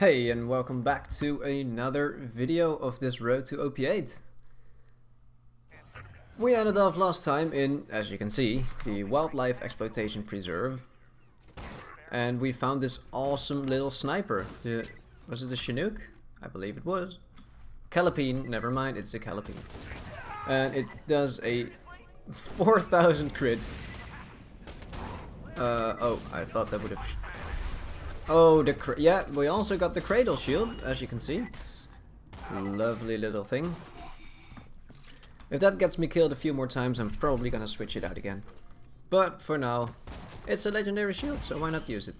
Hey, and welcome back to another video of this road to OP8. We ended off last time in, as you can see, the Wildlife Exploitation Preserve. And we found this awesome little sniper. Was it the Chinook? I believe it was. Calipine, never mind, it's a Calipine. And it does a 4,000 crits. Oh, I thought that would have... Oh, yeah, we also got the cradle shield, as you can see. Lovely little thing. If that gets me killed a few more times, I'm probably gonna switch it out again. But for now, it's a legendary shield, so why not use it?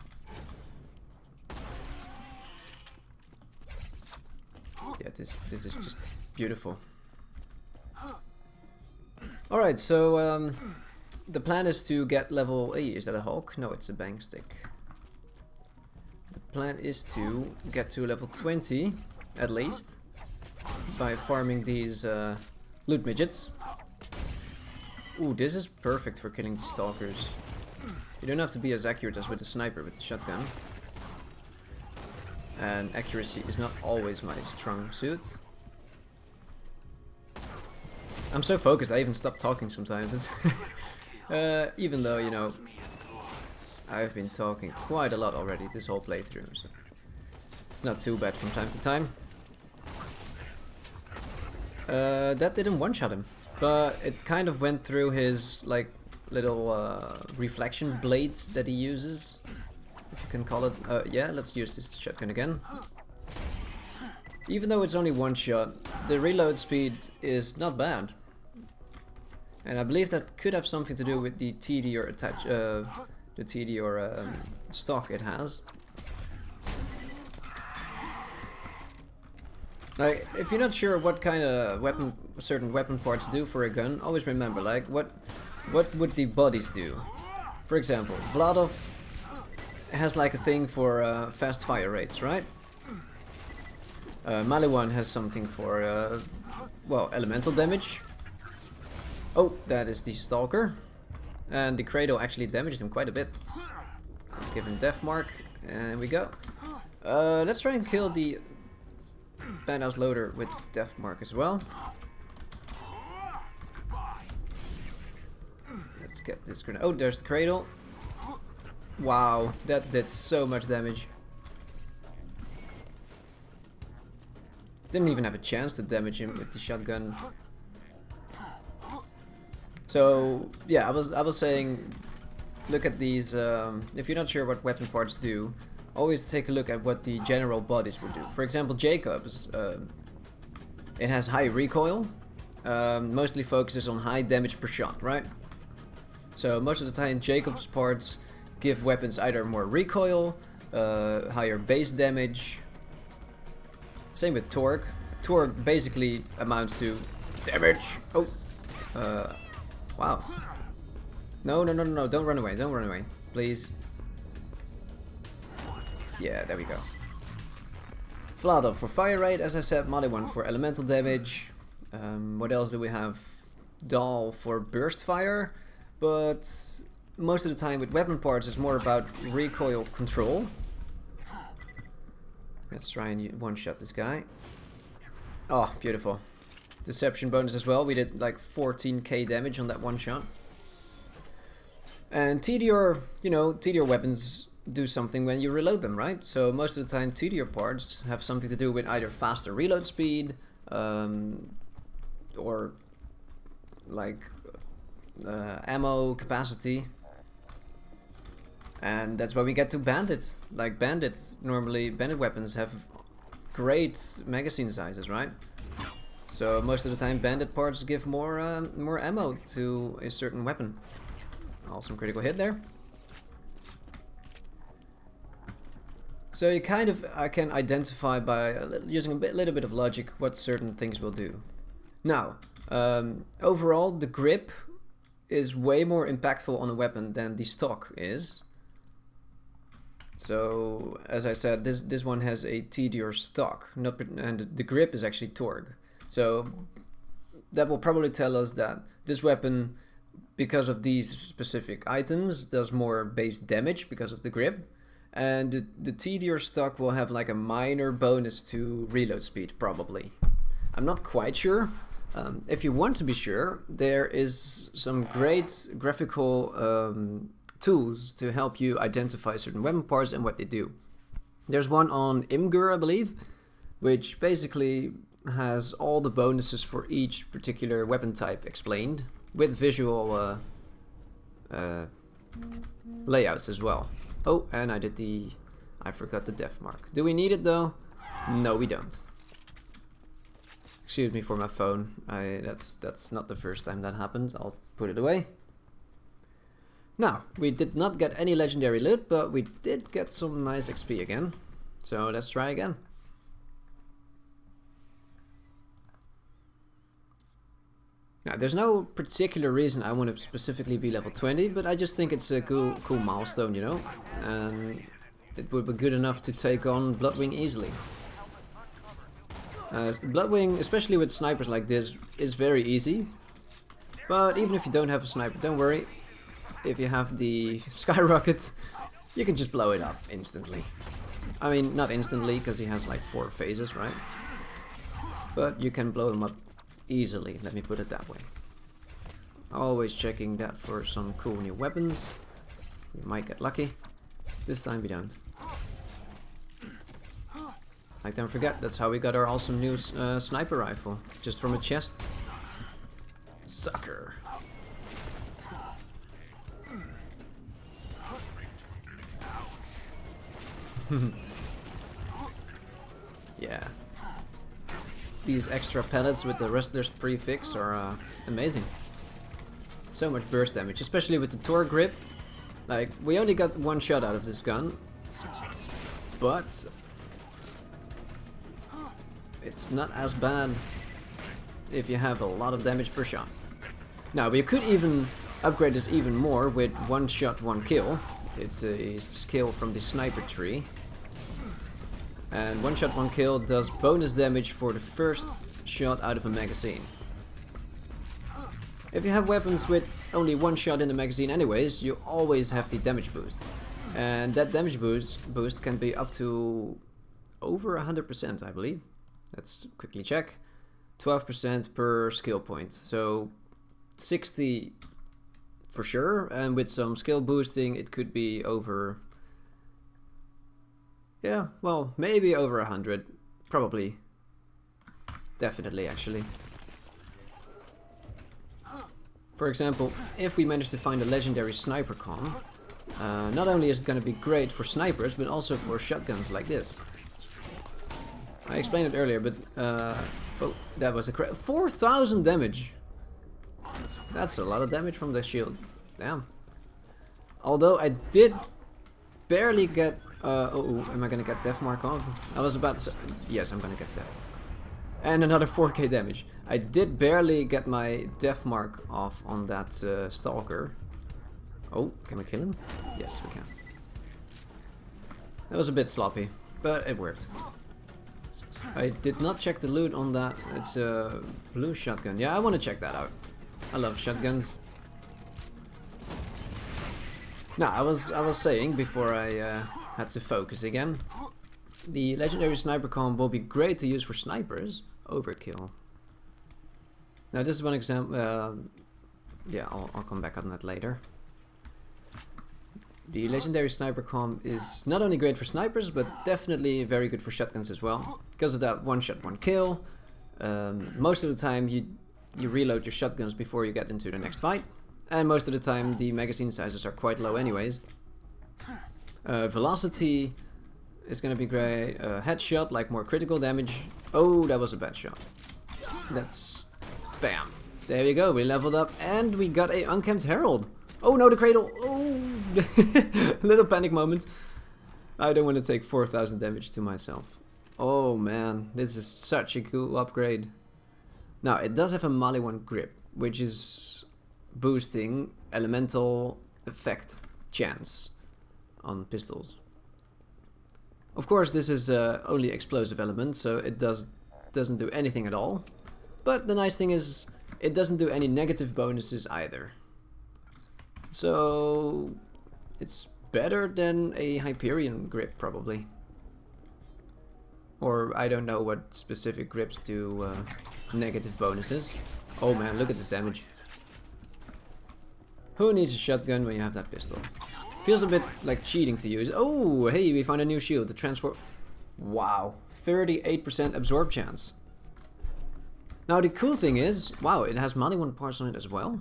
Yeah, this is just beautiful. Alright, so the plan is to get level... Hey, is that a Hulk? No, it's a bang stick. The plan is to get to level 20, at least, by farming these loot midgets. Ooh, this is perfect for killing the stalkers. You don't have to be as accurate as with the sniper with the shotgun. And accuracy is not always my strong suit. I'm so focused, I even stop talking sometimes. It's even though, you know, I've been talking quite a lot already this whole playthrough, so it's not too bad from time to time. That didn't one-shot him, but it kind of went through his like little reflection blades that he uses, if you can call it. Yeah, let's use this shotgun again. Even though it's only one shot, the reload speed is not bad, and I believe that could have something to do with the TD or attach. The TD or stock it has. Like, if you're not sure what kind of weapon certain weapon parts do for a gun, always remember, like, what would the bodies do? For example, Vladov has like a thing for fast fire rates, right? Maliwan has something for well, elemental damage. Oh, that is the Stalker. And the Cradle actually damaged him quite a bit. Let's give him Death Mark, and we go. Let's try and kill the Badass Loader with Death Mark as well. Let's get this grenade. Oh, there's the Cradle. Wow, that did so much damage. Didn't even have a chance to damage him with the shotgun. So yeah, I was saying, look at these. If you're not sure what weapon parts do, always take a look at what the general bodies would do. For example, Jacob's, it has high recoil, mostly focuses on high damage per shot, right? So most of the time, Jacob's parts give weapons either more recoil, higher base damage. Same with Torque. Torque basically amounts to damage. Oh. Wow. No, don't run away, please. Yeah, there we go. Vladov for fire rate, as I said, Maliwan for elemental damage. What else do we have? Dahl for burst fire, but most of the time with weapon parts it's more about recoil control. Let's try and one-shot this guy. Oh, beautiful. Deception bonus as well. We did like 14k damage on that one shot. And TDR, you know, TDR weapons do something when you reload them, right? So most of the time TDR parts have something to do with either faster reload speed, or like ammo capacity. And that's why we get to bandits. Like bandits, normally bandit weapons have great magazine sizes, right? So most of the time bandit parts give more ammo to a certain weapon. Awesome critical hit there. So you kind of can identify by using a little bit of logic what certain things will do. Now, overall the grip is way more impactful on a weapon than the stock is. So as I said, this one has a TD or stock, and the grip is actually Torgue. So that will probably tell us that this weapon, because of these specific items, does more base damage because of the grip, and the TDR stock will have like a minor bonus to reload speed, probably. I'm not quite sure. If you want to be sure, there is some great graphical tools to help you identify certain weapon parts and what they do. There's one on Imgur, I believe, which basically has all the bonuses for each particular weapon type explained, with visual layouts as well. Oh, and I forgot the def mark. Do we need it though? No, we don't. Excuse me for my phone. That's not the first time that happened. I'll put it away. Now, we did not get any legendary loot, but we did get some nice XP again. So let's try again. Now, there's no particular reason I want to specifically be level 20, but I just think it's a cool milestone, you know? And it would be good enough to take on Bloodwing easily. Bloodwing, especially with snipers like this, is very easy. But even if you don't have a sniper, don't worry. If you have the skyrocket, you can just blow it up instantly. I mean, not instantly, because he has like 4 phases, right? But you can blow him up easily, let me put it that way. Always checking that for some cool new weapons. We might get lucky. This time we don't. Like, don't forget, that's how we got our awesome new sniper rifle. Just from a chest. Sucker. Yeah. These extra pellets with the Wrestler's prefix are amazing. So much burst damage, especially with the Tor grip. Like, we only got 1 shot out of this gun, but it's not as bad if you have a lot of damage per shot. Now, we could even upgrade this even more with 1 shot, 1 kill. It's a skill from the sniper tree. And 1 shot, 1 kill does bonus damage for the first shot out of a magazine. If you have weapons with only 1 shot in the magazine anyways, you always have the damage boost. And that damage boost can be up to over 100%, I believe. Let's quickly check. 12% per skill point. So 60 for sure, and with some skill boosting it could be over... Yeah, well, maybe over 100. Probably. Definitely, actually. For example, if we manage to find a legendary sniper con, not only is it going to be great for snipers, but also for shotguns like this. I explained it earlier, but oh, that was a 4,000 damage. That's a lot of damage from the shield. Damn. Although I did barely get... am I gonna get death mark off? I was about to say... Yes, I'm gonna get death mark. And another 4k damage. I did barely get my death mark off on that stalker. Oh, can we kill him? Yes, we can. That was a bit sloppy, but it worked. I did not check the loot on that. It's a blue shotgun. Yeah, I want to check that out. I love shotguns. Now, I was saying before I had to focus again, the legendary sniper con will be great to use for snipers. Overkill. Now, this is one example. Yeah, I'll come back on that later. The legendary sniper com is not only great for snipers, but definitely very good for shotguns as well. Because of that 1 shot, 1 kill. Most of the time you reload your shotguns before you get into the next fight. And most of the time the magazine sizes are quite low anyways. Velocity is going to be great. Headshot, like more critical damage. Oh, that was a bad shot. That's... Bam. There we go, we leveled up and we got a unkempt herald. Oh no, the cradle! Oh! Little panic moment. I don't want to take 4,000 damage to myself. Oh man, this is such a cool upgrade. Now, it does have a Maliwan grip, which is boosting elemental effect chance on pistols. Of course, this is only explosive element, so it doesn't do anything at all. But the nice thing is, it doesn't do any negative bonuses either. So it's better than a Hyperion grip, probably. Or I don't know what specific grips do negative bonuses. Oh man, look at this damage. Who needs a shotgun when you have that pistol? Feels a bit like cheating to use. Oh, hey, we found a new shield. The transform. Wow, 38% absorb chance. Now the cool thing is, wow, it has Maliwan parts on it as well.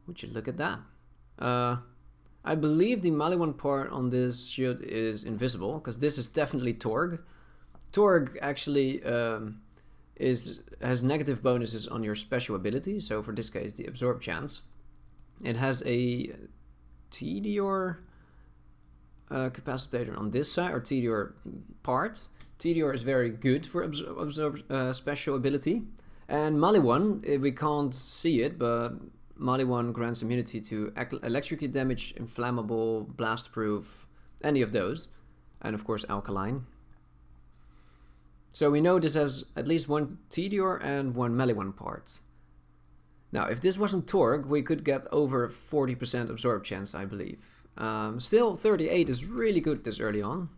Would you look at that? I believe the Maliwan part on this shield is invisible, because this is definitely Torg. Torg actually has negative bonuses on your special ability, so for this case the absorb chance. It has a Tedior capacitator on this side, or Tedior part. Tedior is very good for absorb special ability. And Maliwan, we can't see it, but Maliwan grants immunity to electrocute damage, inflammable, blast proof, any of those. And of course alkaline. So we know this has at least one Tedior and one Maliwan part. Now if this wasn't Torg, we could get over 40% absorb chance, I believe. Still 38 is really good this early on.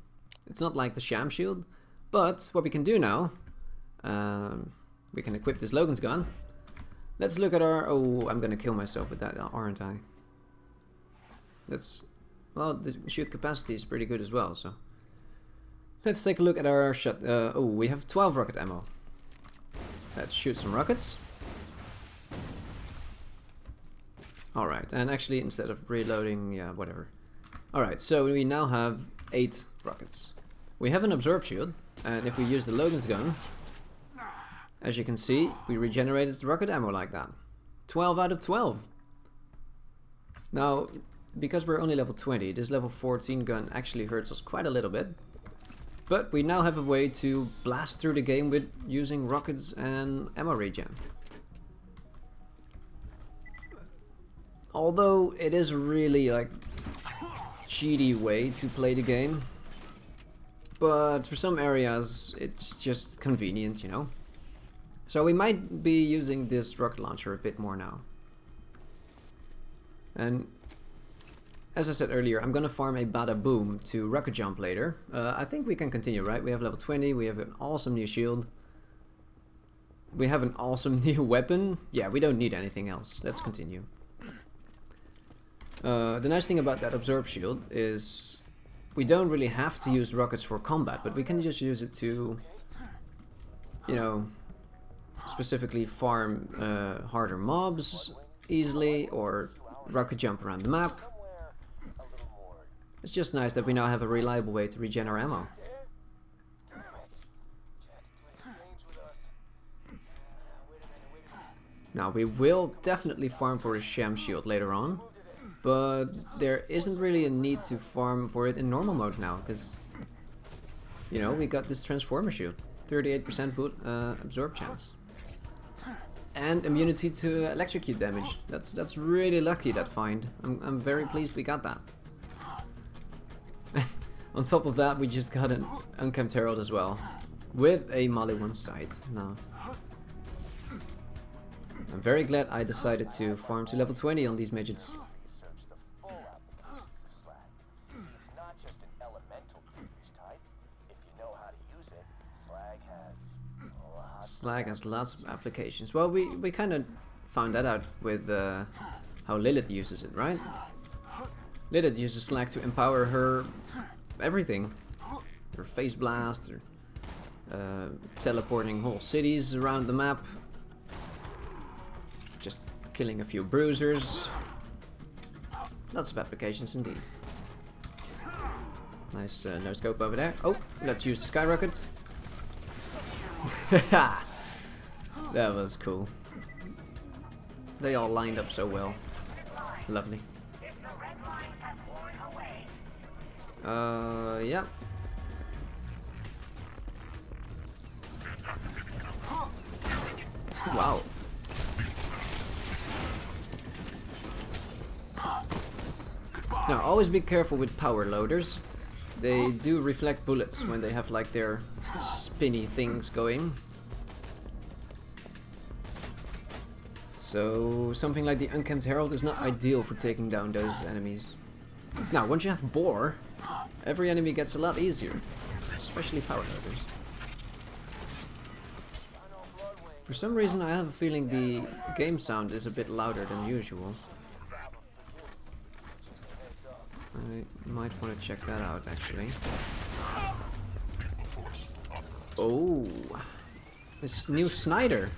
It's not like the Sham Shield. But what we can do now, we can equip this Logan's gun. Let's look at our... Oh, I'm gonna kill myself with that, aren't I? That's... Well, the shoot capacity is pretty good as well, so... Let's take a look at our shot... oh, we have 12 rocket ammo. Let's shoot some rockets. Alright, and actually instead of reloading, yeah, whatever. Alright, so we now have 8 rockets. We have an absorb shield, and if we use the Logan's gun... As you can see, we regenerated the rocket ammo like that. 12 out of 12. Now, because we're only level 20, this level 14 gun actually hurts us quite a little bit. But we now have a way to blast through the game with using rockets and ammo regen. Although it is really like cheaty way to play the game. But for some areas it's just convenient, you know. So we might be using this rocket launcher a bit more now. And as I said earlier, I'm gonna farm a Bada Boom to rocket jump later. I think we can continue, right? We have level 20, we have an awesome new shield. We have an awesome new weapon. Yeah, we don't need anything else. Let's continue. The nice thing about that absorb shield is we don't really have to use rockets for combat, but we can just use it to, you know, specifically farm harder mobs easily, or rocket jump around the map. It's just nice that we now have a reliable way to regen our ammo. Now we will definitely farm for a Sham Shield later on, but there isn't really a need to farm for it in normal mode now, because, you know, we got this Transformer Shield, 38% absorb chance. And immunity to electrocute damage. That's really lucky, that find. I'm very pleased we got that. On top of that, we just got an Unkempt Herald as well, with a Maliwan sight. Now, I'm very glad I decided to farm to level 20 on these midgets. Slag has lots of applications. Well, we kind of found that out with how Lilith uses it, right? Lilith uses Slag to empower her everything. Her Phase Blast, her teleporting whole cities around the map. Just killing a few bruisers. Lots of applications indeed. Nice no scope over there. Oh, let's use the skyrockets. That was cool. They all lined up so well. Lovely. Yeah. Wow. Now, always be careful with power loaders. They do reflect bullets when they have like their spinny things going. So something like the Unkempt Herald is not ideal for taking down those enemies. Now, once you have Boar, every enemy gets a lot easier, especially power loaders. For some reason I have a feeling the game sound is a bit louder than usual. I might want to check that out actually. Oh, this new Snyder.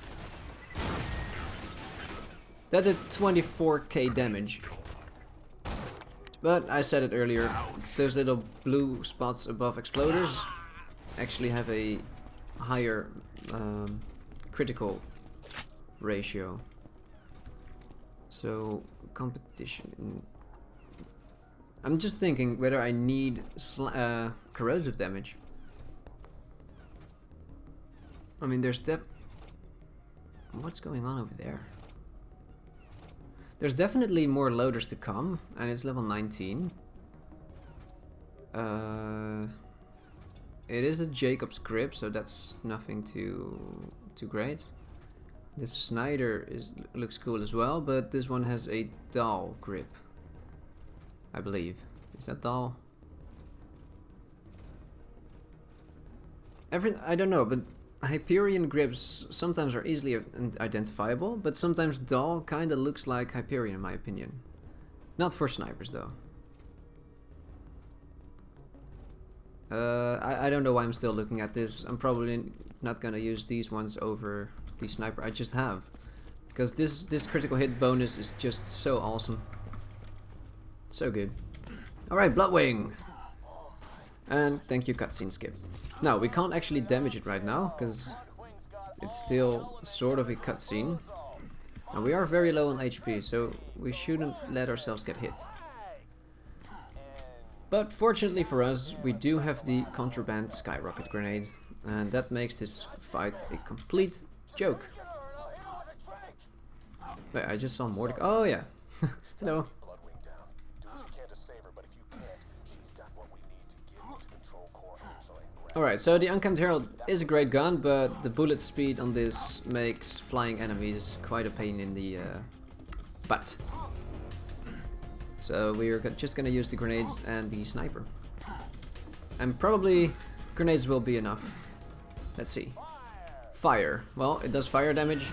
That did 24k damage. But I said it earlier, those little blue spots above exploders actually have a higher critical ratio. So competition. I'm just thinking whether I need corrosive damage. I mean, there's what's going on over there? There's definitely more loaders to come, and it's level 19. It is a Jacob's grip, so that's nothing too great. This Snyder looks cool as well, but this one has a Dahl grip, I believe. Is that Dahl? I don't know, but Hyperion grips sometimes are easily identifiable, but sometimes Dahl kinda looks like Hyperion in my opinion. Not for snipers though. I don't know why I'm still looking at this. I'm probably not gonna use these ones over the sniper I just have. Because this critical hit bonus is just so awesome. So good. Alright, Bloodwing! And thank you cutscene skip. Now, we can't actually damage it right now, because it's still sort of a cutscene. And we are very low on HP, so we shouldn't let ourselves get hit. But fortunately for us, we do have the contraband skyrocket grenade, and that makes this fight a complete joke. Wait, I just saw Mordecai. Oh yeah. Hello. Alright, so the Unkempt Herald is a great gun, but the bullet speed on this makes flying enemies quite a pain in the butt. So we're just gonna use the grenades and the sniper. And probably grenades will be enough. Let's see. Fire. Well, it does fire damage.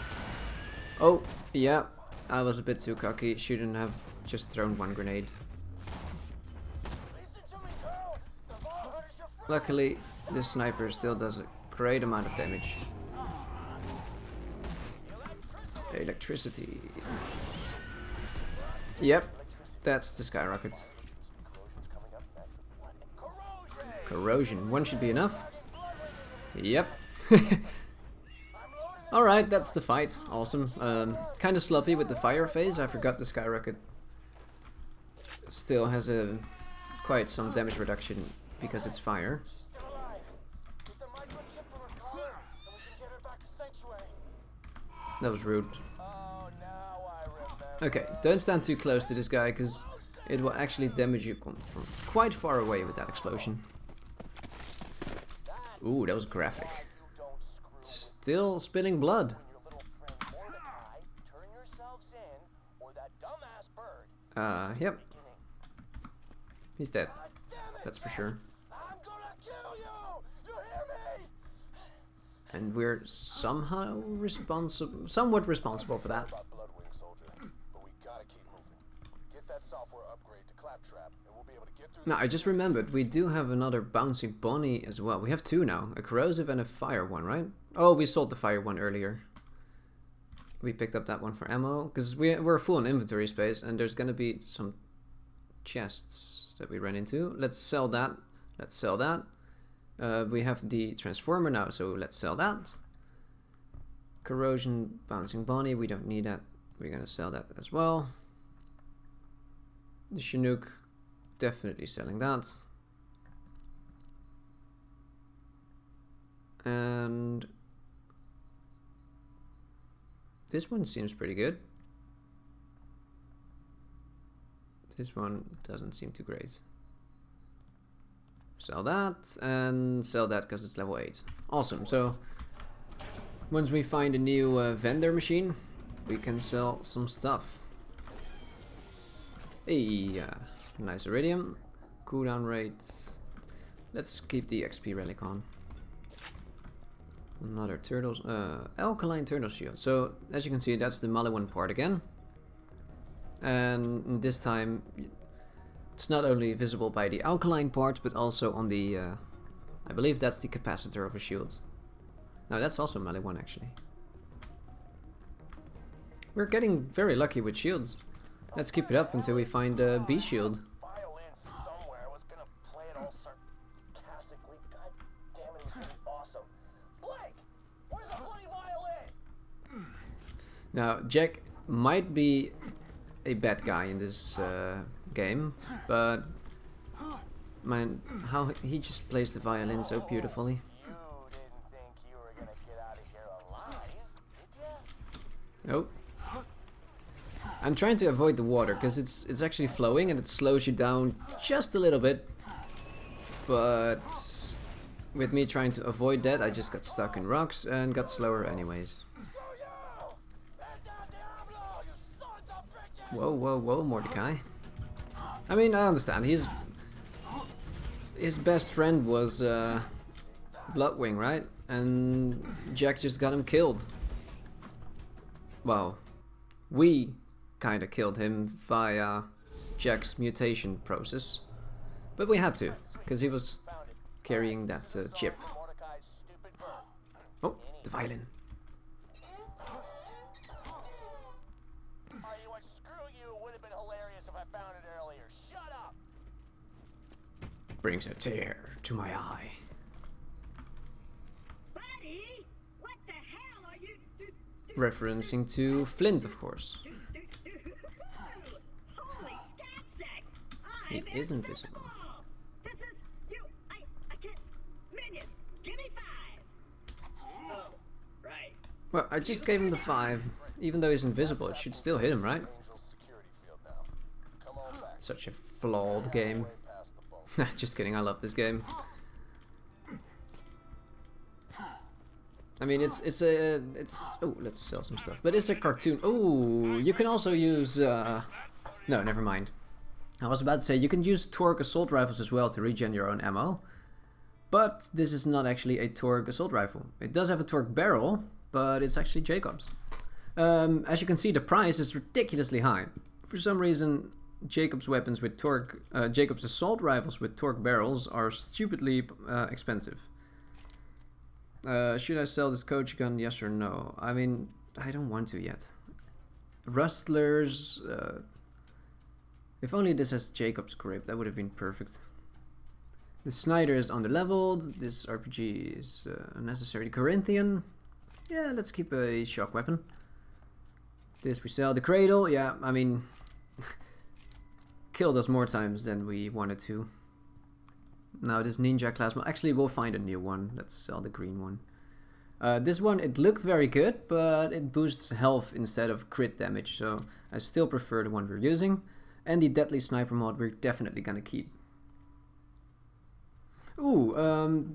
Oh, yeah. I was a bit too cocky. Shouldn't have just thrown one grenade. Luckily, this sniper still does a great amount of damage. Electricity. Yep, that's the skyrocket. Corrosion. One should be enough. Yep. Alright, that's the fight. Awesome. Kinda sloppy with the fire phase. I forgot the skyrocket still has quite some damage reduction because it's fire. That was rude. Okay, don't stand too close to this guy because it will actually damage you from quite far away with that explosion. Ooh, that was graphic. Still spilling blood. Yep. He's dead. That's for sure. And we're somehow somewhat responsible for that. Now, I just remembered, we do have another bouncy bunny as well. We have two now, a corrosive and a fire one, right? Oh, we sold the fire one earlier. We picked up that one for ammo, because we're full on inventory space, and there's gonna be some chests that we ran into. Let's sell that. Let's sell that. We have the transformer now, so let's sell that. Corrosion, bouncing bunny, we don't need that. We're gonna sell that as well. The Chinook, definitely selling that. And this one seems pretty good. This one doesn't seem too great. Sell that, and sell that because it's level 8. Awesome, so once we find a new vendor machine, we can sell some stuff. Hey, nice iridium. Cooldown rates. Let's keep the XP relic on. Another turtles, alkaline turtle shield. So as you can see, that's the Maliwan part again. And this time, it's not only visible by the alkaline part, but also on the, I believe that's the capacitor of a shield. No, that's also Maliwan actually. We're getting very lucky with shields. Let's keep it up until we find a B shield. Now, Jack might be a bad guy in this game, but man, how he just plays the violin so beautifully. Nope. I'm trying to avoid the water because it's actually flowing and it slows you down just a little bit. But with me trying to avoid that, I just got stuck in rocks and got slower anyways. Whoa, whoa, whoa, Mordecai. I mean, I understand. His best friend was Bloodwing, right? And Jack just got him killed. Well, we kind of killed him via Jack's mutation process. But we had to, because he was carrying that chip. Oh, the violin. Brings a tear to my eye. Buddy, what the hell are you Referencing to Flint, of course. Holy scatsack! He is invisible. This is you. I can't. Minion, give me 5. Oh, right. Well, I just gave him the 5. Even though he's invisible, it should still hit him, right? Such a flawed game. Just kidding, I love this game. I mean, it's oh, let's sell some stuff. But it's a cartoon. Oh, you can also use no, never mind. I was about to say you can use Torgue assault rifles as well to regen your own ammo. But this is not actually a Torgue assault rifle. It does have a Torgue barrel, but it's actually Jacob's. As you can see, the price is ridiculously high. For some reason, Jacob's weapons with Torgue, Jacob's assault rifles with Torgue barrels are stupidly expensive. Should I sell this coach gun? Yes or no? I mean, I don't want to yet. Rustlers. If only this has Jacob's grip, that would have been perfect. The Snyder is underleveled. This RPG is unnecessary. The Corinthian. Yeah, let's keep a shock weapon. This we sell. The Cradle. Yeah, I mean, killed us more times than we wanted to. Now this ninja class, well, actually we'll find a new one. Let's sell the green one. This one, it looked very good, but it boosts health instead of crit damage, so I still prefer the one we're using. And the deadly sniper mod we're definitely gonna keep. Ooh,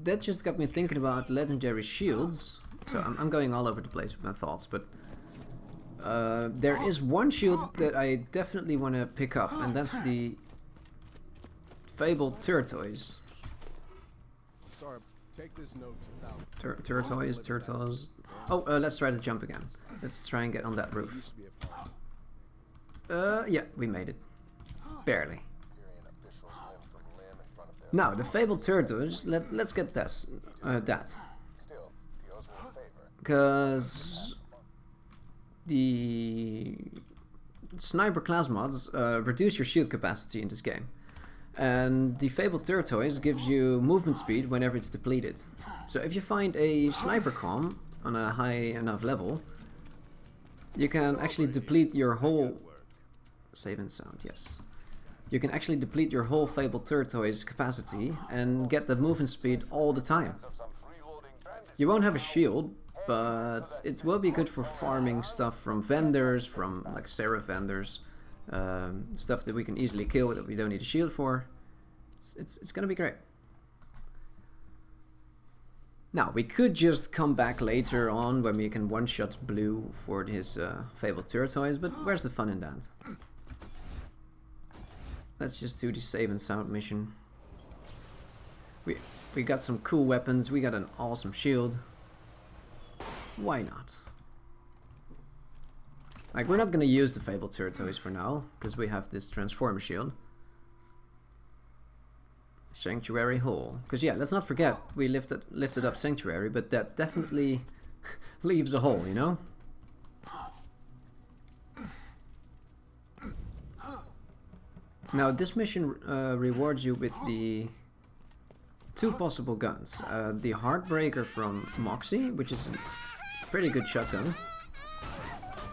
that just got me thinking about legendary shields. So I'm going all over the place with my thoughts, but there is one shield that I definitely want to pick up, and that's the fabled Turtoise. Sorry, take this note Turtles. Oh, let's try to jump again. Let's try and get on that roof. Yeah, we made it. Barely. Now, the fabled Turtoise, let's get this, that. Because the sniper class mods reduce your shield capacity in this game. And the fabled Turtoise gives you movement speed whenever it's depleted. So if you find a sniper comm on a high enough level, you can actually deplete your whole... Save and sound, yes. You can actually deplete your whole fabled Turtoise capacity and get the movement speed all the time. You won't have a shield, but it will be good for farming stuff from vendors, from like Zer0 vendors. Stuff that we can easily kill that we don't need a shield for. It's gonna be great. Now, we could just come back later on when we can one-shot Blue for his fabled tortoise, but where's the fun in that? Let's just do the save and sound mission. We got some cool weapons, we got an awesome shield. Why not? Like, we're not gonna use the fabled tortoise for now, because we have this transformer shield. Sanctuary Hall. Because yeah, let's not forget, we lifted up Sanctuary, but that definitely leaves a hole, you know? Now this mission rewards you with the two possible guns. The Heartbreaker from Moxie, which is a pretty good shotgun.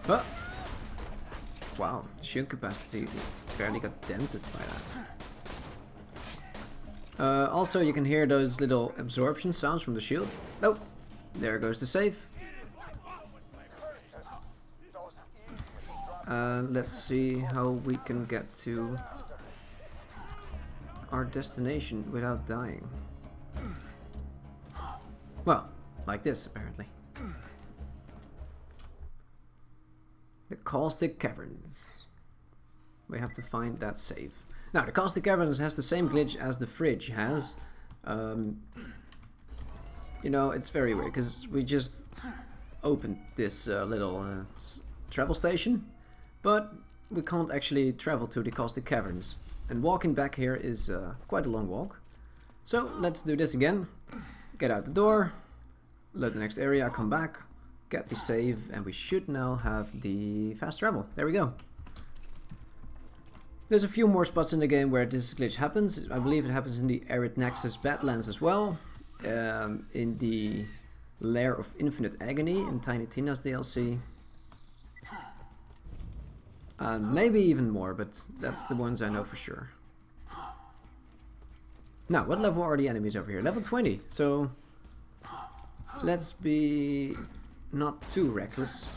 Oh! Wow, the shield capacity barely got dented by that. Also, you can hear those little absorption sounds from the shield. Oh, there goes the save. Let's see how we can get to our destination without dying. Well, like this apparently. The Caustic Caverns. We have to find that save. Now, the Caustic Caverns has the same glitch as the fridge has. You know, it's very weird, because we just opened this little travel station, but we can't actually travel to the Caustic Caverns. And walking back here is quite a long walk. So, let's do this again. Get out the door, load the next area, come back, get the save, and we should now have the fast travel. There we go. There's a few more spots in the game where this glitch happens. I believe it happens in the Arid Nexus Badlands as well. In the Lair of Infinite Agony in Tiny Tina's DLC. And maybe even more, but that's the ones I know for sure. Now, what level are the enemies over here? Level 20, so let's be not too reckless.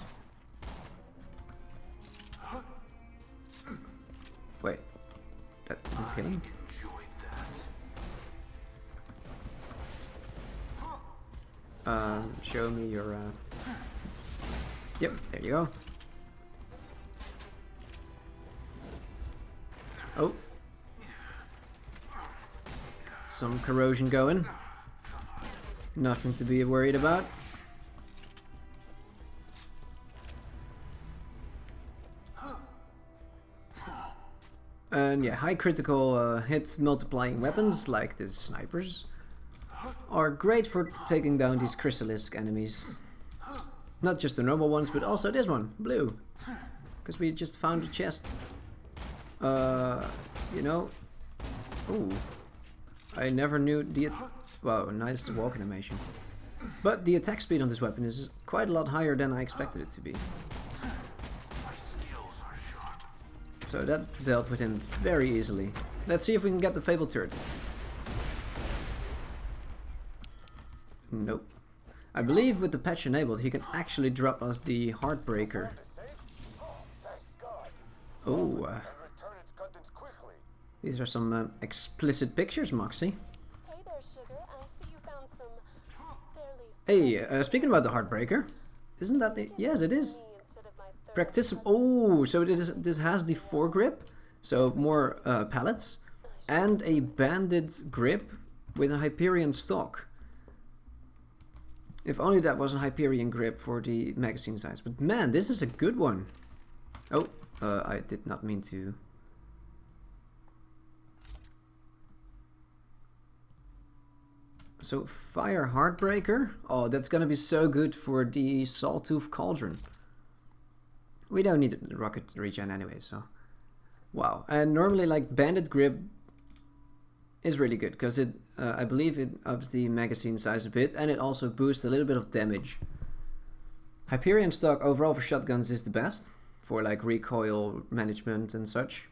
Wait, that didn't kill him? Show me your, Yep, there you go. Oh. Got some corrosion going. Nothing to be worried about. And yeah, high critical hit multiplying weapons like the snipers are great for taking down these chrysalisk enemies. Not just the normal ones, but also this one, Blue. Because we just found a chest. You know. Ooh. I never knew the wow, nice walk animation. But the attack speed on this weapon is quite a lot higher than I expected it to be. So that dealt with him very easily. Let's see if we can get the fabled turrets. Nope. I believe with the patch enabled he can actually drop us the Heartbreaker. Oh. These are some explicit pictures, Moxie. Hey there, Sugar. I see you found some fairly... Hey, speaking about the Heartbreaker, isn't that the... Yes, it is. Oh, so this has the foregrip, so more pallets, and a banded grip with a Hyperion stock. If only that was a Hyperion grip for the magazine size. But man, this is a good one. Oh, I did not mean to... So, Fire Heartbreaker. Oh, that's gonna be so good for the Sawtooth Cauldron. We don't need the rocket regen anyway, so... Wow. And normally, like, Bandit Grip is really good, because it, I believe it ups the magazine size a bit, and it also boosts a little bit of damage. Hyperion stock overall for shotguns is the best, for like recoil management and such.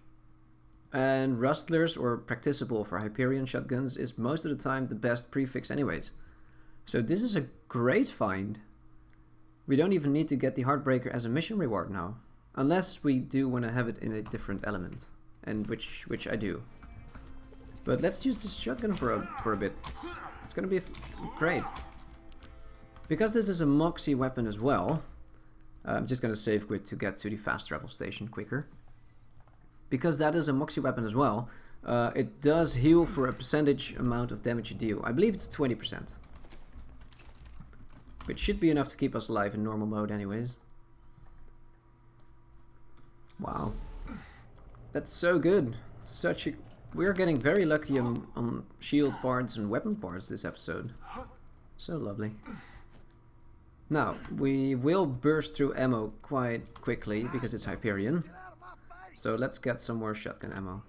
And Rustlers, or Practicable for Hyperion shotguns, is most of the time the best prefix anyways. So this is a great find. We don't even need to get the Heartbreaker as a mission reward now. Unless we do want to have it in a different element. And which I do. But let's use this shotgun for a bit. It's gonna be great. Because this is a Moxie weapon as well, I'm just going to save quit to get to the fast travel station quicker. Because that is a Moxie weapon as well, it does heal for a percentage amount of damage you deal. I believe it's 20%. Which should be enough to keep us alive in normal mode anyways. Wow. That's so good. We're getting very lucky on shield parts and weapon parts this episode. So lovely. Now, we will burst through ammo quite quickly because it's Hyperion. So let's get some more shotgun ammo.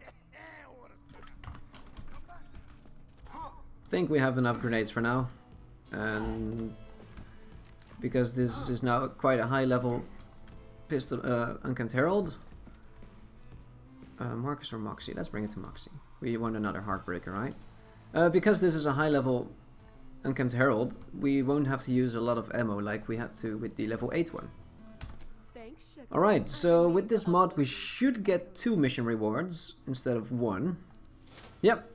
Think we have enough grenades for now. And because this is now quite a high level pistol, Uncapped Herald. Marcus or Moxie? Let's bring it to Moxie. We want another Heartbreaker, right? Because this is a high level Uncapped Herald, we won't have to use a lot of ammo like we had to with the level 8 one. Alright, so with this mod we should get 2 mission rewards instead of 1. Yep.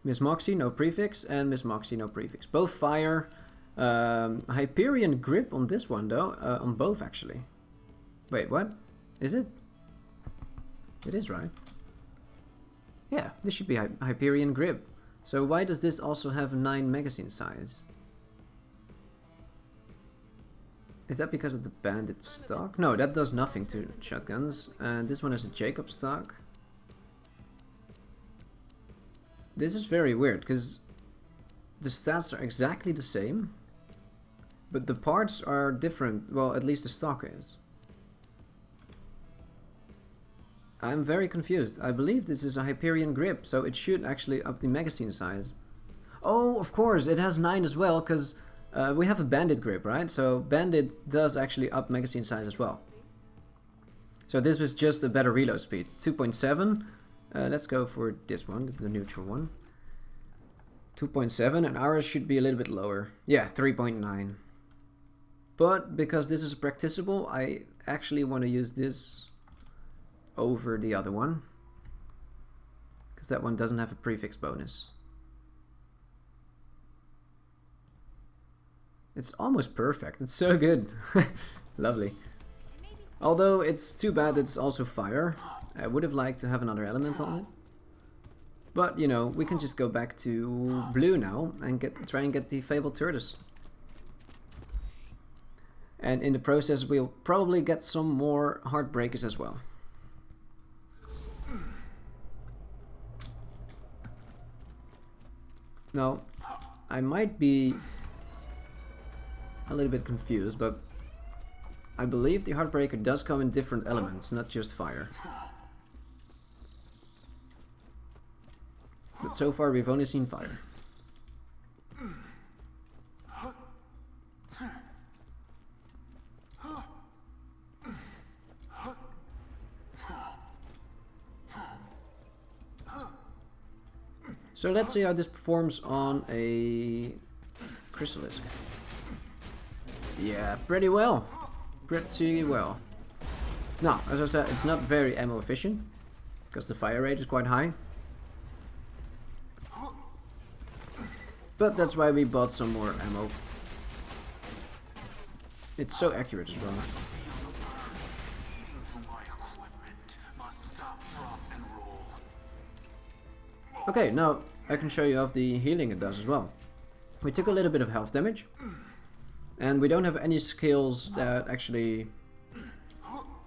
Miss Moxie, no prefix, and Miss Moxie, no prefix. Both fire. Hyperion grip on this one though, on both actually. Wait, what? Is it? It is, right? Yeah, this should be Hyperion grip. So why does this also have 9 magazine size? Is that because of the bandit stock? No, that does nothing to shotguns. And this one is a Jacob stock. This is very weird because the stats are exactly the same, but the parts are different. Well, at least the stock is. I'm very confused. I believe this is a Hyperion grip, so it should actually up the magazine size. Oh, of course, it has 9 as well, because we have a bandit grip, right? So bandit does actually up magazine size as well. So this was just a better reload speed. 2.7. Let's go for this one, the neutral one. 2.7, and ours should be a little bit lower. Yeah, 3.9. But because this is practicable, I actually want to use this over the other one, because that one doesn't have a prefix bonus. It's almost perfect. It's so good. Lovely. Although it's too bad it's also fire. I would have liked to have another element on it. But, you know, we can just go back to blue now and try and get the Fabled Tortoise. And in the process we'll probably get some more Heartbreakers as well. Now, I might be a little bit confused, but I believe the Heartbreaker does come in different elements, not just fire. But so far we've only seen fire. So let's see how this performs on a Chrysalisk. Yeah, pretty well. Pretty well. Now, as I said, it's not very ammo efficient, because the fire rate is quite high. But that's why we bought some more ammo. It's so accurate as well. Okay, now I can show you off the healing it does as well. We took a little bit of health damage, and we don't have any skills that actually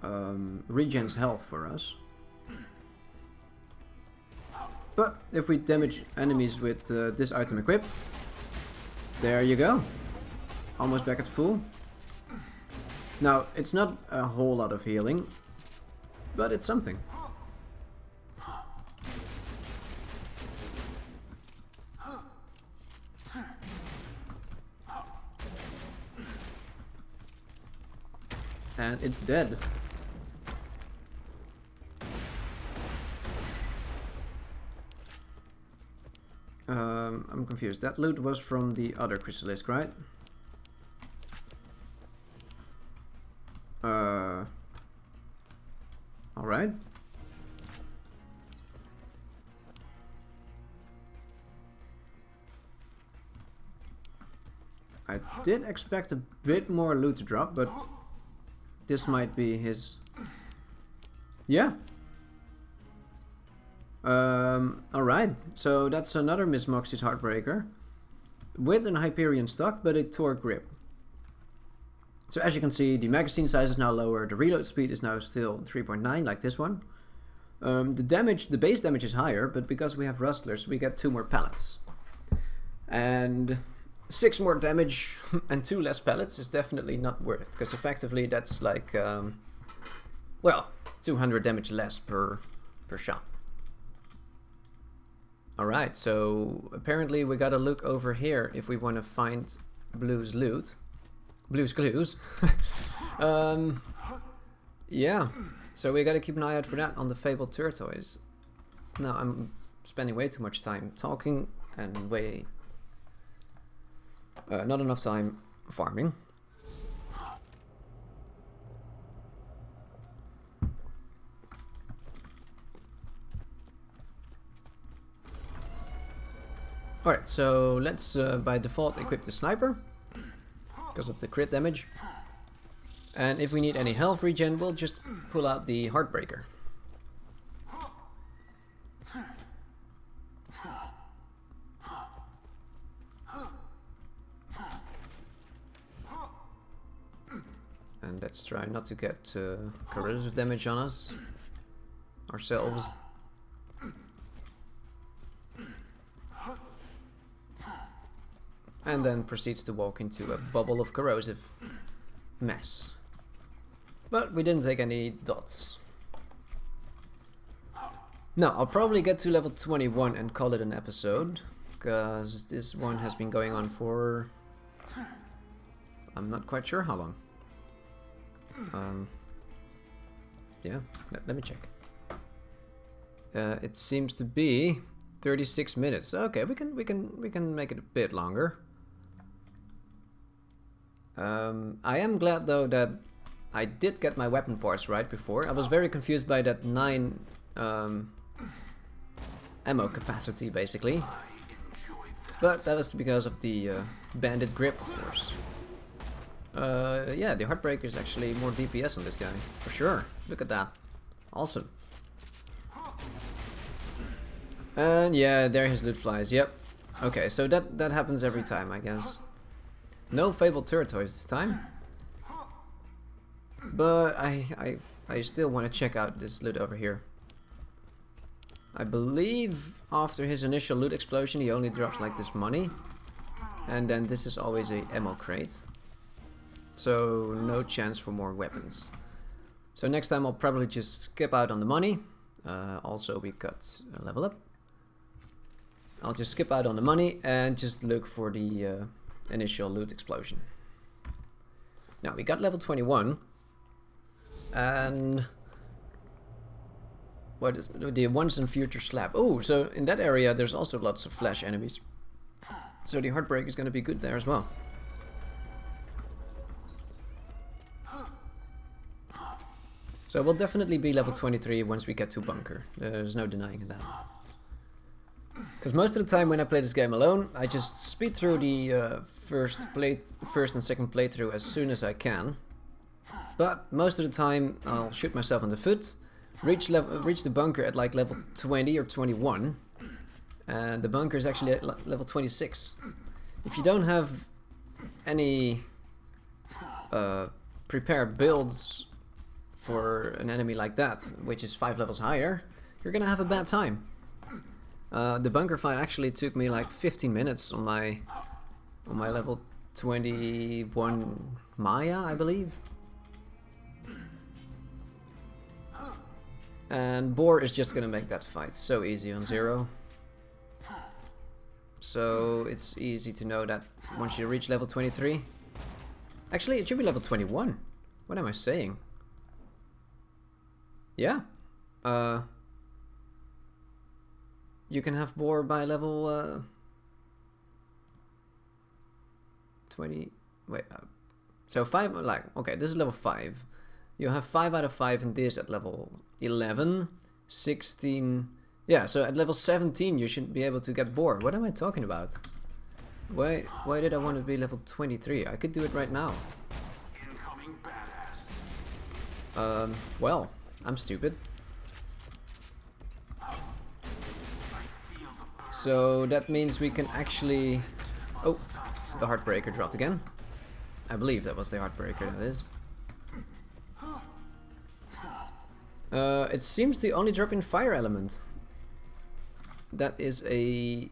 regens health for us. But if we damage enemies with this item equipped, there you go. Almost back at full. Now, it's not a whole lot of healing, but it's something. And it's dead. I'm confused. That loot was from the other Chrysalisk, right? Alright. I did expect a bit more loot to drop, but this might be his... Yeah. Alright, so that's another Miss Moxie's Heartbreaker. With an Hyperion stock, but a torque grip. So as you can see, the magazine size is now lower, the reload speed is now still 3.9 like this one. The base damage is higher, but because we have rustlers, we get 2 more pellets. And 6 more damage and 2 less pellets is definitely not worth, because effectively that's like, well, 200 damage less per shot. Alright, so apparently we gotta look over here if we want to find Blue's loot. Blue's clues. Yeah, so we gotta keep an eye out for that on the fabled tortoise. Now I'm spending way too much time talking and not enough time farming. Alright, so let's by default equip the sniper because of the crit damage. And if we need any health regen, we'll just pull out the Heartbreaker. And let's try not to get corrosive damage on us ourselves. And then proceeds to walk into a bubble of corrosive mess. But we didn't take any dots. Now, I'll probably get to level 21 and call it an episode, because this one has been going on for... I'm not quite sure how long. Yeah, let me check. It seems to be 36 minutes. Okay, we can make it a bit longer. I am glad though that I did get my weapon parts right before. I was very confused by that 9 ammo capacity basically. But that was because of the bandit grip, of course. Yeah, the Heartbreaker is actually more DPS on this guy, for sure. Look at that. Awesome. And yeah, there his loot flies, yep. Okay, so that happens every time, I guess. No fabled tortoise this time. But I still want to check out this loot over here. I believe after his initial loot explosion he only drops like this money. And then this is always a ammo crate. So no chance for more weapons. So next time I'll probably just skip out on the money. Also we got a level up. I'll just skip out on the money and just look for the initial loot explosion. Now we got level 21. And what is the once and future slab? Oh, so in that area there's also lots of flash enemies. So the Heartbreak is going to be good there as well. So we'll definitely be level 23 once we get to bunker. There's no denying that. Because most of the time when I play this game alone, I just speed through the first and second playthrough as soon as I can. But most of the time I'll shoot myself in the foot, reach the bunker at like level 20 or 21, and the bunker is actually at level 26. If you don't have any prepared builds for an enemy like that, which is 5 levels higher, you're gonna have a bad time. The bunker fight actually took me like 15 minutes on my level 21 Maya, I believe. And Boar is just gonna make that fight so easy on Zer0. So it's easy to know that once you reach level 23... Actually, it should be level 21. What am I saying? Yeah. You can have Boar by level 20... Wait, so 5, like, okay, this is level 5. You have 5 out of 5 in this at level 11, 16... Yeah, so at level 17 you should be able to get Boar. What am I talking about? Why did I want to be level 23? I could do it right now. Incoming badass. Well, I'm stupid. So that means we can actually... Oh, the Heartbreaker dropped again. I believe that was the Heartbreaker, that is. It seems to only drop in Fire Element. That is a...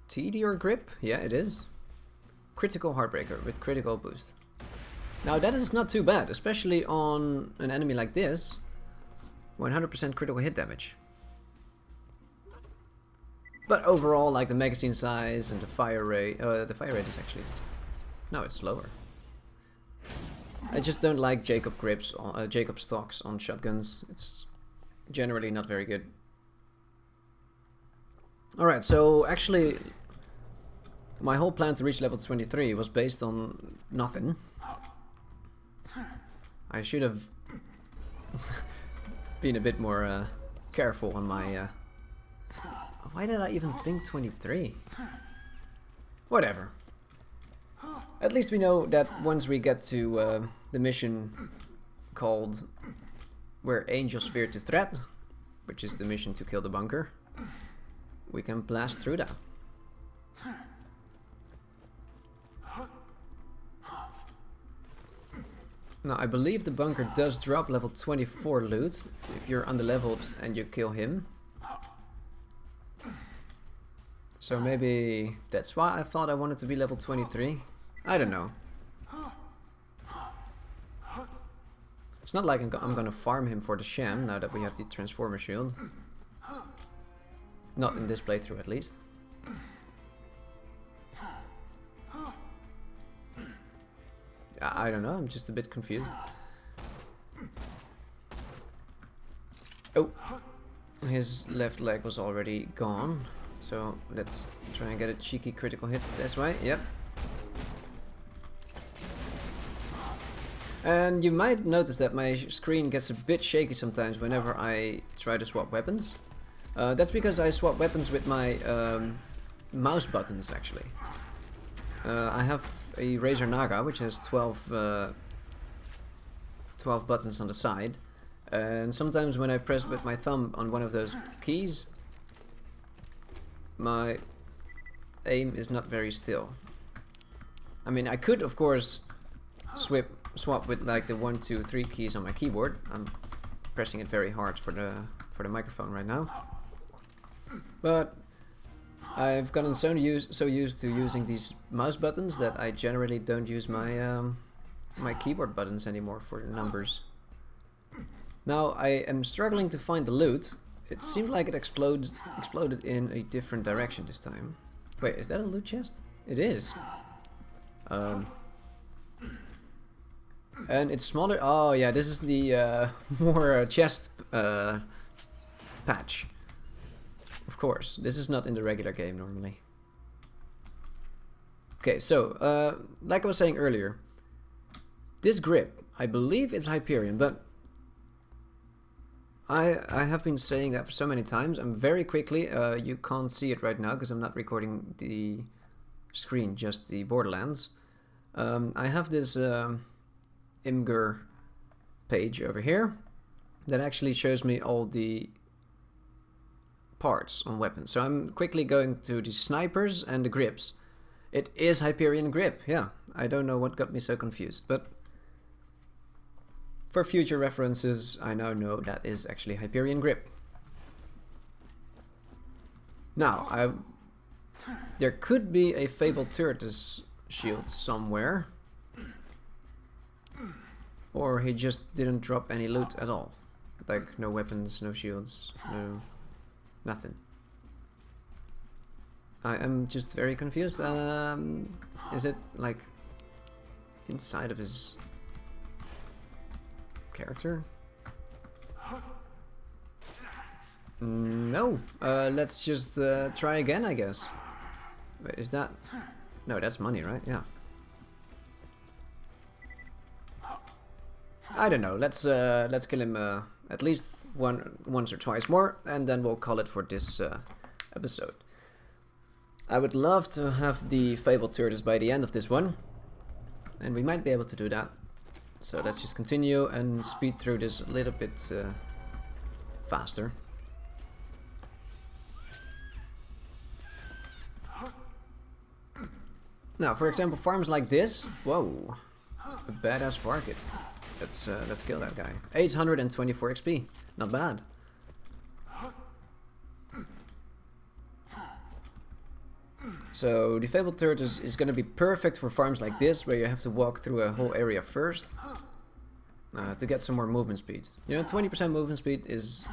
TD or Grip? Yeah, it is. Critical Heartbreaker with critical boost. Now that is not too bad, especially on an enemy like this. 100% critical hit damage. But overall, like the magazine size and the fire rate is actually... No, it's lower. I just don't like Jacob grips, Jacob stocks on shotguns. It's generally not very good. Alright, so actually my whole plan to reach level 23 was based on nothing. I should have been a bit more careful on my... Why did I even think 23? Whatever. At least we know that once we get to the mission called Where Angels Fear to Threat, which is the mission to kill the bunker, we can blast through that. Now I believe the bunker does drop level 24 loot if you're underleveled and you kill him. So maybe that's why I thought I wanted to be level 23. I don't know. It's not like I'm gonna farm him for the sham now that we have the transformer shield. Not in this playthrough at least. I don't know, I'm just a bit confused. Oh, his left leg was already gone. So let's try and get a cheeky critical hit this way. Yep. And you might notice that my screen gets a bit shaky sometimes whenever I try to swap weapons. That's because I swap weapons with my mouse buttons actually. I have a Razer Naga which has 12 buttons on the side. And sometimes when I press with my thumb on one of those keys, my aim is not very still. I mean, I could of course swap with like the 1, 2, 3 keys on my keyboard. I'm pressing it very hard for the microphone right now. But I've gotten so used to using these mouse buttons that I generally don't use my my keyboard buttons anymore for the numbers. Now I am struggling to find the loot. It seemed like it exploded in a different direction this time. Wait, is that a loot chest? It is. And it's smaller. Oh yeah, this is the more chest patch. Of course, this is not in the regular game normally. Okay, so like I was saying earlier, this grip, I believe it's Hyperion, but I have been saying that for so many times. I'm very quickly, you can't see it right now because I'm not recording the screen, just the Borderlands. I have this Imgur page over here that actually shows me all the parts on weapons. So I'm quickly going to the snipers and the grips. It is Hyperion grip, yeah. I don't know what got me so confused, but for future references, I now know that is actually Hyperion grip. Now, there could be a Fabled Turretus shield somewhere. Or he just didn't drop any loot at all. Like, no weapons, no shields, no... nothing. I am just very confused. Is it, like, inside of his character? No. Let's just try again, I guess. Wait, is that... No, that's money, right? Yeah. I don't know. Let's kill him at least once or twice more, and then we'll call it for this episode. I would love to have the Fabled Turtles by the end of this one. And we might be able to do that. So let's just continue and speed through this a little bit faster. Now, for example, farms like this. Whoa, a badass Varkit. Let's kill that guy. 824 XP, not bad. So the Fabled Turret is going to be perfect for farms like this, where you have to walk through a whole area first to get some more movement speed. You know, 20% movement speed it's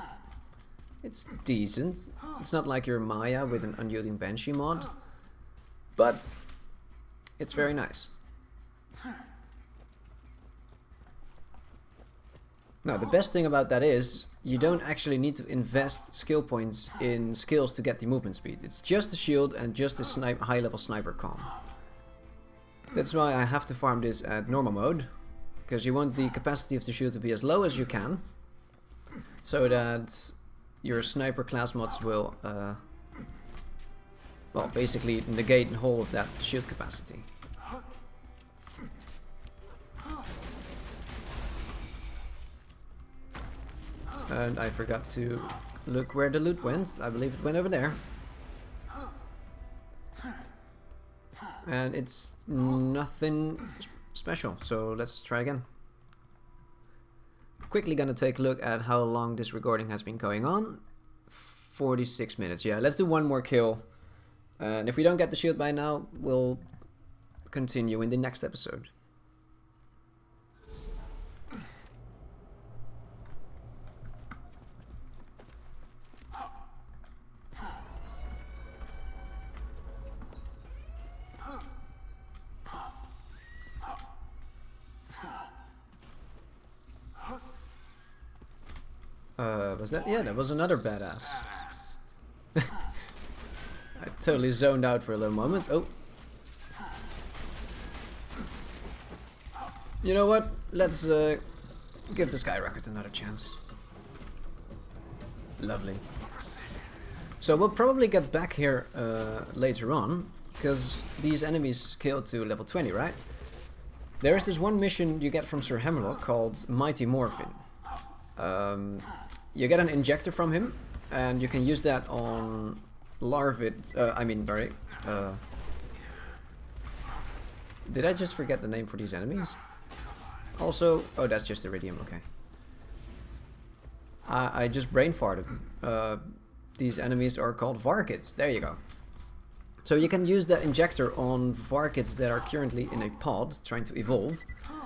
decent. It's not like your Maya with an Unyielding Banshee mod, but it's very nice. Now, the best thing about that is you don't actually need to invest skill points in skills to get the movement speed. It's just the shield and just a high level sniper comm. That's why I have to farm this at normal mode, because you want the capacity of the shield to be as low as you can, so that your sniper class mods will well, basically negate the whole of that shield capacity. And I forgot to look where the loot went. I believe it went over there. And it's nothing special, so let's try again. Quickly gonna take a look at how long this recording has been going on. 46 minutes. Yeah, let's do one more kill. And if we don't get the shield by now, we'll continue in the next episode. Was that? Yeah, that was another badass. I totally zoned out for a little moment. Oh. You know what? Let's give the Skyrocket another chance. Lovely. So we'll probably get back here later on, because these enemies scale to level 20, right? There is this one mission you get from Sir Hemlock called Mighty Morphin. You get an injector from him, and you can use that on Larvid. Did I just forget the name for these enemies? Also, oh, that's just Iridium. Okay. I just brain farted. These enemies are called Varkits. There you go. So you can use that injector on Varkits that are currently in a pod trying to evolve,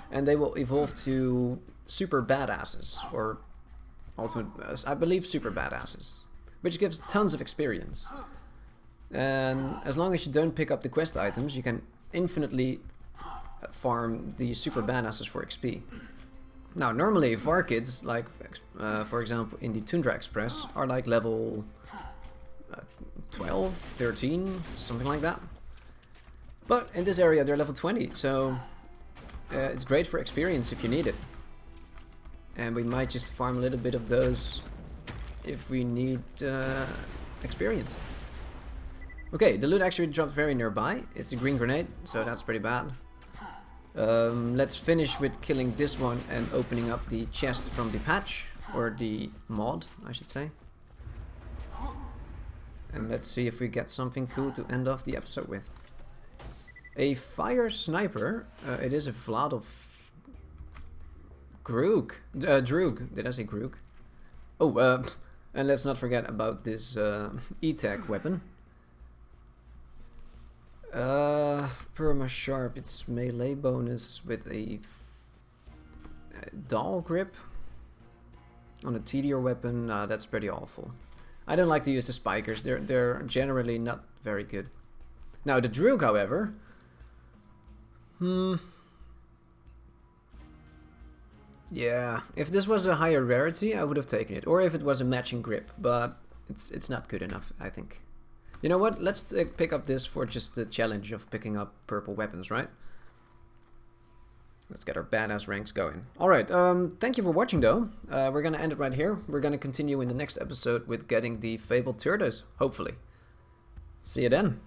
and they will evolve to super badasses, or ultimate, I believe super badasses, which gives tons of experience. And as long as you don't pick up the quest items, you can infinitely farm the super badasses for XP. Now, normally Varkids, like for example in the Tundra Express, are like level 12, 13, something like that. But in this area they're level 20, so it's great for experience if you need it. And we might just farm a little bit of those if we need experience. Okay, the loot actually dropped very nearby. It's a green grenade, so that's pretty bad. Let's finish with killing this one and opening up the chest from the patch, or the mod, I should say. And let's see if we get something cool to end off the episode with. A fire sniper. It is a Vlad of Droog. Did I say Groog? Oh, and let's not forget about this E-Tech weapon. Perma Sharp, it's melee bonus with a doll grip on a TDR weapon. That's pretty awful. I don't like to use the spikers. They're generally not very good. Now the Droog, however, yeah, if this was a higher rarity, I would have taken it, or if it was a matching grip. But it's not good enough, I think. You know what? Let's pick up this for just the challenge of picking up purple weapons, right? Let's get our badass ranks going. Alright, thank you for watching though. We're gonna end it right here. We're gonna continue in the next episode with getting the Fabled Turtles, hopefully. See you then.